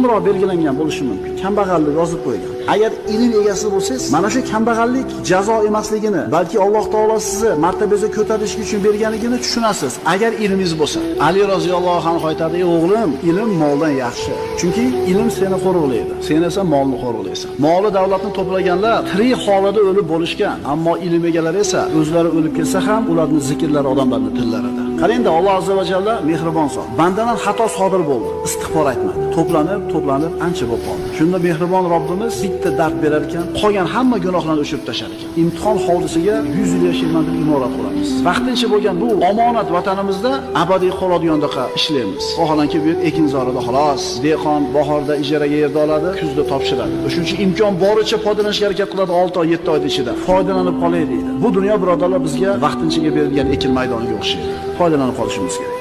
kamroq belgilangan bo'lishi mumkin. Kambag'allik yozib qo'ygan. Agar ilm egasi bo'lsangiz, mana shu kambag'allik jazo emasligini, balki Alloh taolo sizni martabangizga ko'tarish uchun berganligini tushunasiz. Agar ilmingiz bo'lsa. Ali roziyallohu anhu aytadi: "O'g'lim, ilm moldan yaxshi. Chunki ilm seni qo'riqlaydi. Sen esa molni qo'riqlaysan." Moli davlatni to'plaganlar tirik holida o'lib bo'lishgan, ammo ilm egalari esa o'zlari o'lib ketsa ham ularning zikrlari odamlarning tillarida. Qarangda, Alloh azza va jalla mehribon zot. Bandadan xato sodir bo'ldi, istig'for aytmadi. To'planib ancha bo'lib qoldi. Shunda mehribon Robbimiz bitta dard berar ekan, qolgan hamma gunohlarni o'chirib tashlar ekan. Imtihon hovlisiga 100 yil yashayman deb imorat quramiz. Vaqtincha bo'lgan bu omonat vatanimizda abadiy qoladigandaqa ishlaymiz. Vaholanki bu ekinzorida xolos, dehqon bahorda ijaraga yerda oladi, kuzda topshiradi. O'shuning imkon boricha foydalanishga harakat qiladi 6 oy, 7 oyda ichida. Foydalanib qolay deydi. Bu dunyo birodarlar bizga vaqtinchaga berilgan ekin maydoniga o'xshaydi. Foydalanib qolishimiz kerak.